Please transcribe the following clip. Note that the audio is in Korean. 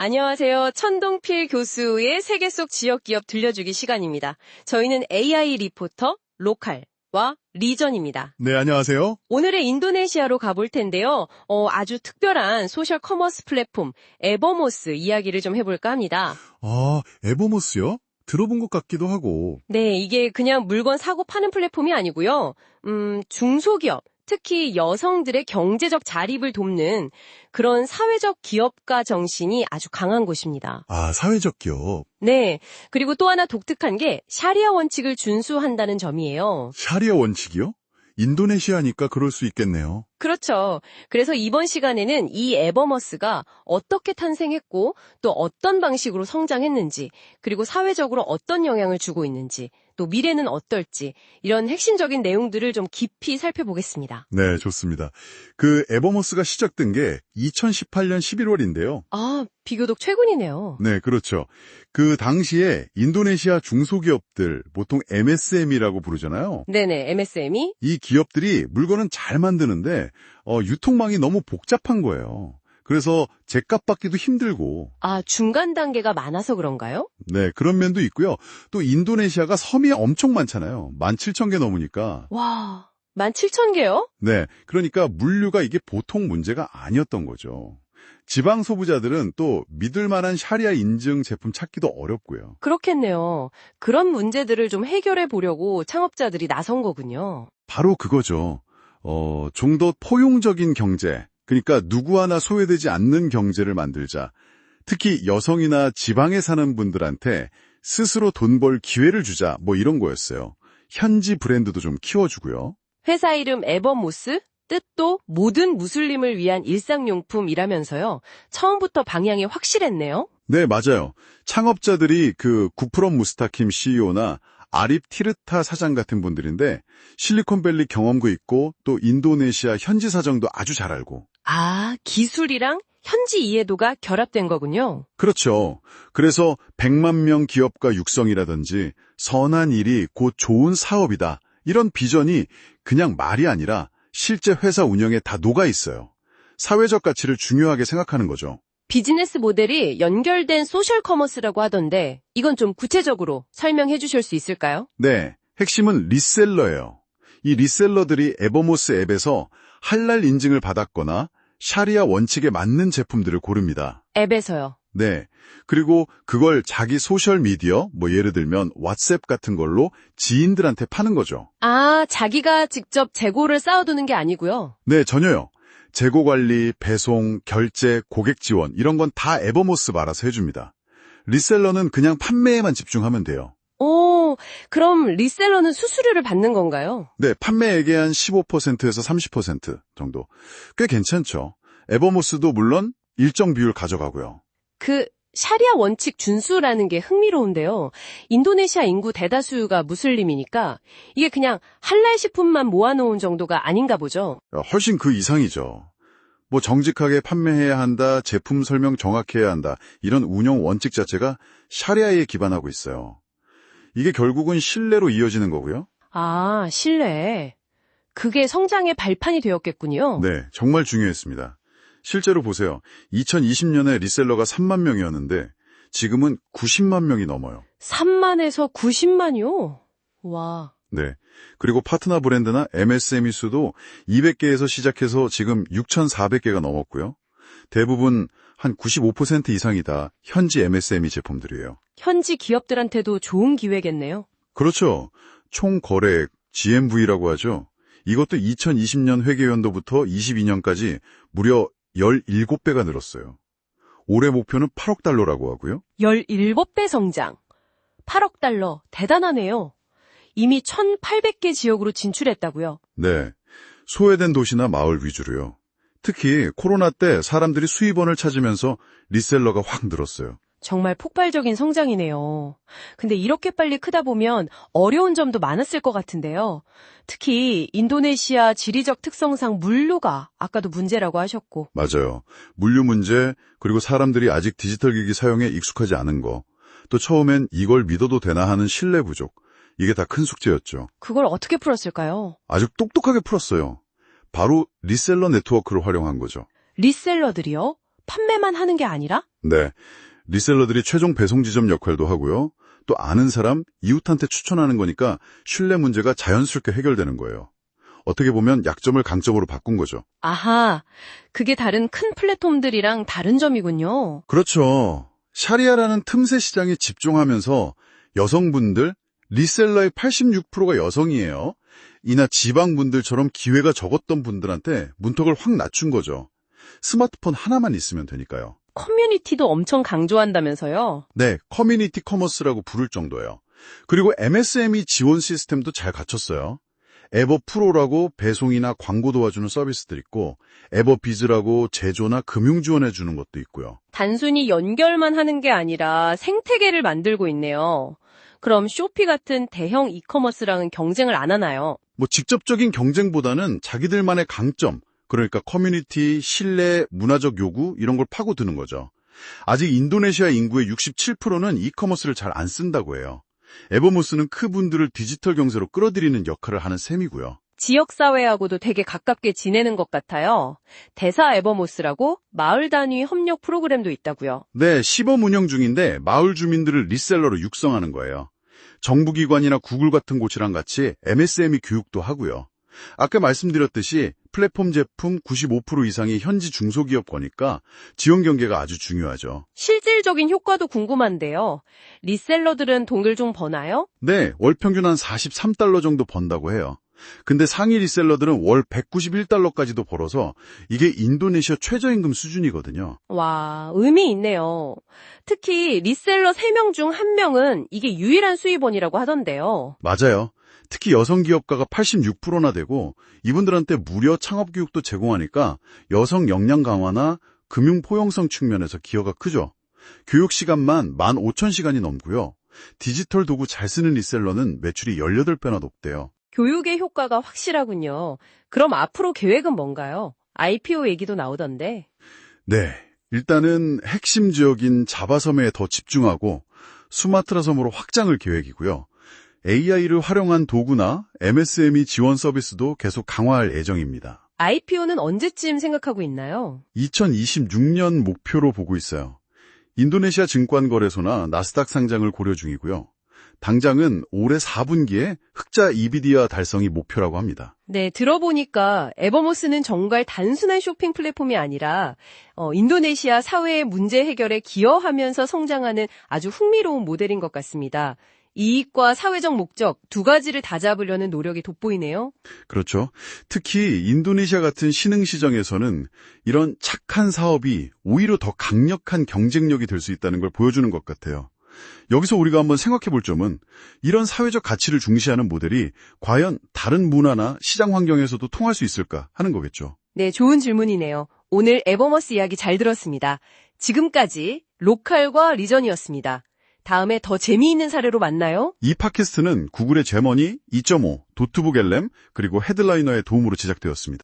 안녕하세요. 천동필 교수의 세계 속 지역 기업 들려주기 시간입니다. 저희는 AI 리포터, 로컬과 리전입니다. 네, 안녕하세요. 오늘의 인도네시아로 가볼 텐데요. 아주 특별한 소셜 커머스 플랫폼 에버모스 이야기를 좀 해볼까 합니다. 에버모스요? 들어본 것 같기도 하고. 네, 이게 그냥 물건 사고 파는 플랫폼이 아니고요. 중소기업, 특히 여성들의 경제적 자립을 돕는 그런 사회적 기업가 정신이 아주 강한 곳입니다. 사회적 기업. 네, 그리고 또 하나 독특한 게 샤리아 원칙을 준수한다는 점이에요. 샤리아 원칙이요? 인도네시아니까 그럴 수 있겠네요. 그렇죠. 그래서 이번 시간에는 이 에버머스가 어떻게 탄생했고 또 어떤 방식으로 성장했는지, 그리고 사회적으로 어떤 영향을 주고 있는지, 또 미래는 어떨지, 이런 핵심적인 내용들을 좀 깊이 살펴보겠습니다. 네, 좋습니다. 그 에버모스가 시작된 게 2018년 11월인데요. 비교적 최근이네요. 네, 그렇죠. 그 당시에 인도네시아 중소기업들, 보통 MSM이라고 부르잖아요. 네네, MSM이? 이 기업들이 물건은 잘 만드는데 유통망이 너무 복잡한 거예요. 그래서 제값 받기도 힘들고. 중간 단계가 많아서 그런가요? 네, 그런 면도 있고요. 또 인도네시아가 섬이 엄청 많잖아요. 17,000개 넘으니까. 와, 17,000개요? 네, 그러니까 물류가 이게 보통 문제가 아니었던 거죠. 지방 소비자들은 또 믿을 만한 샤리아 인증 제품 찾기도 어렵고요. 그렇겠네요. 그런 문제들을 좀 해결해 보려고 창업자들이 나선 거군요. 바로 그거죠. 좀 더 포용적인 경제, 그러니까 누구 하나 소외되지 않는 경제를 만들자. 특히 여성이나 지방에 사는 분들한테 스스로 돈 벌 기회를 주자, 이런 거였어요. 현지 브랜드도 좀 키워주고요. 회사 이름 에버모스? 뜻도 모든 무슬림을 위한 일상용품이라면서요. 처음부터 방향이 확실했네요. 네, 맞아요. 창업자들이 그 구프럼 무스타킴 CEO나 아립 티르타 사장 같은 분들인데 실리콘밸리 경험도 있고 또 인도네시아 현지 사정도 아주 잘 알고. 기술이랑 현지 이해도가 결합된 거군요. 그렇죠. 그래서 100만 명 기업가 육성이라든지 선한 일이 곧 좋은 사업이다. 이런 비전이 그냥 말이 아니라 실제 회사 운영에 다 녹아 있어요. 사회적 가치를 중요하게 생각하는 거죠. 비즈니스 모델이 연결된 소셜 커머스라고 하던데 이건 좀 구체적으로 설명해 주실 수 있을까요? 네, 핵심은 리셀러예요. 이 리셀러들이 에버모스 앱에서 할랄 인증을 받았거나 샤리아 원칙에 맞는 제품들을 고릅니다. 앱에서요? 네, 그리고 그걸 자기 소셜미디어, 예를 들면 왓츠앱 같은 걸로 지인들한테 파는 거죠. 자기가 직접 재고를 쌓아두는 게 아니고요? 네, 전혀요. 재고 관리, 배송, 결제, 고객 지원 이런 건 다 에버모스가 알아서 해줍니다. 리셀러는 그냥 판매에만 집중하면 돼요. 그럼 리셀러는 수수료를 받는 건가요? 네, 판매액의 한 15%에서 30% 정도. 꽤 괜찮죠. 에버모스도 물론 일정 비율 가져가고요. 샤리아 원칙 준수라는 게 흥미로운데요. 인도네시아 인구 대다수가 무슬림이니까 이게 그냥 할랄 식품만 모아놓은 정도가 아닌가 보죠. 훨씬 그 이상이죠. 정직하게 판매해야 한다, 제품 설명 정확히 해야 한다, 이런 운영 원칙 자체가 샤리아에 기반하고 있어요. 이게 결국은 신뢰로 이어지는 거고요. 신뢰. 그게 성장의 발판이 되었겠군요. 네, 정말 중요했습니다. 실제로 보세요. 2020년에 리셀러가 3만 명이었는데 지금은 90만 명이 넘어요. 3만에서 90만이요? 와. 네. 그리고 파트너 브랜드나 MSME 수도 200개에서 시작해서 지금 6,400개가 넘었고요. 대부분 한 95% 이상이 다 현지 MSME 제품들이에요. 현지 기업들한테도 좋은 기회겠네요. 그렇죠. 총 거래액, GMV라고 하죠. 이것도 2020년 회계연도부터 22년까지 무려 17배가 늘었어요. 올해 목표는 8억 달러라고 하고요. 17배 성장. 8억 달러. 대단하네요. 이미 1,800개 지역으로 진출했다고요? 네. 소외된 도시나 마을 위주로요. 특히 코로나 때 사람들이 수입원을 찾으면서 리셀러가 확 늘었어요. 정말 폭발적인 성장이네요. 근데 이렇게 빨리 크다 보면 어려운 점도 많았을 것 같은데요. 특히 인도네시아 지리적 특성상 물류가 아까도 문제라고 하셨고. 맞아요. 물류 문제, 그리고 사람들이 아직 디지털 기기 사용에 익숙하지 않은 거. 또 처음엔 이걸 믿어도 되나 하는 신뢰 부족. 이게 다 큰 숙제였죠. 그걸 어떻게 풀었을까요? 아주 똑똑하게 풀었어요. 바로 리셀러 네트워크를 활용한 거죠. 리셀러들이요? 판매만 하는 게 아니라? 네. 리셀러들이 최종 배송 지점 역할도 하고요. 또 아는 사람, 이웃한테 추천하는 거니까 신뢰 문제가 자연스럽게 해결되는 거예요. 어떻게 보면 약점을 강점으로 바꾼 거죠. 아하, 그게 다른 큰 플랫폼들이랑 다른 점이군요. 그렇죠. 샤리아라는 틈새 시장에 집중하면서 여성분들, 리셀러의 86%가 여성이에요. 이나 지방분들처럼 기회가 적었던 분들한테 문턱을 확 낮춘 거죠. 스마트폰 하나만 있으면 되니까요. 커뮤니티도 엄청 강조한다면서요? 네, 커뮤니티 커머스라고 부를 정도예요. 그리고 MSME 지원 시스템도 잘 갖췄어요. 에버 프로라고 배송이나 광고 도와주는 서비스들 있고, 에버 비즈라고 제조나 금융 지원해 주는 것도 있고요. 단순히 연결만 하는 게 아니라 생태계를 만들고 있네요. 그럼 쇼피 같은 대형 이커머스랑은 경쟁을 안 하나요? 뭐 직접적인 경쟁보다는 자기들만의 강점, 그러니까 커뮤니티, 신뢰, 문화적 요구 이런 걸 파고드는 거죠. 아직 인도네시아 인구의 67%는 이커머스를 잘 안 쓴다고 해요. 에버모스는 그분들을 디지털 경제로 끌어들이는 역할을 하는 셈이고요. 지역사회하고도 되게 가깝게 지내는 것 같아요. 대사 에버모스라고 마을 단위 협력 프로그램도 있다고요. 네, 시범 운영 중인데 마을 주민들을 리셀러로 육성하는 거예요. 정부기관이나 구글 같은 곳이랑 같이 MSME 교육도 하고요. 아까 말씀드렸듯이 플랫폼 제품 95% 이상이 현지 중소기업 거니까 지원 경계가 아주 중요하죠. 실질적인 효과도 궁금한데요. 리셀러들은 돈을 좀 버나요? 네, 월 평균 한 43달러 정도 번다고 해요. 근데 상위 리셀러들은 월 191달러까지도 벌어서 이게 인도네시아 최저임금 수준이거든요. 와, 의미 있네요. 특히 리셀러 3명 중 1명은 이게 유일한 수입원이라고 하던데요. 맞아요. 특히 여성 기업가가 86%나 되고 이분들한테 무료 창업 교육도 제공하니까 여성 역량 강화나 금융 포용성 측면에서 기여가 크죠. 교육 시간만 15,000시간이 넘고요. 디지털 도구 잘 쓰는 리셀러는 매출이 18배나 높대요. 교육의 효과가 확실하군요. 그럼 앞으로 계획은 뭔가요? IPO 얘기도 나오던데. 네, 일단은 핵심 지역인 자바섬에 더 집중하고 수마트라 섬으로 확장을 계획이고요. AI를 활용한 도구나 MSME 지원 서비스도 계속 강화할 예정입니다. IPO는 언제쯤 생각하고 있나요? 2026년 목표로 보고 있어요. 인도네시아 증권거래소나 나스닥 상장을 고려 중이고요. 당장은 올해 4분기에 흑자 이비디아 달성이 목표라고 합니다. 네, 들어보니까 에버모스는 정말 단순한 쇼핑 플랫폼이 아니라 인도네시아 사회의 문제 해결에 기여하면서 성장하는 아주 흥미로운 모델인 것 같습니다. 이익과 사회적 목적 두 가지를 다 잡으려는 노력이 돋보이네요. 그렇죠. 특히 인도네시아 같은 신흥시장에서는 이런 착한 사업이 오히려 더 강력한 경쟁력이 될 수 있다는 걸 보여주는 것 같아요. 여기서 우리가 한번 생각해 볼 점은 이런 사회적 가치를 중시하는 모델이 과연 다른 문화나 시장 환경에서도 통할 수 있을까 하는 거겠죠. 네, 좋은 질문이네요. 오늘 에버머스 이야기 잘 들었습니다. 지금까지 로컬과 리전이었습니다. 다음에 더 재미있는 사례로 만나요. 이 팟캐스트는 구글의 제머니 2.5, 도트북 LM, 그리고 헤드라이너의 도움으로 제작되었습니다.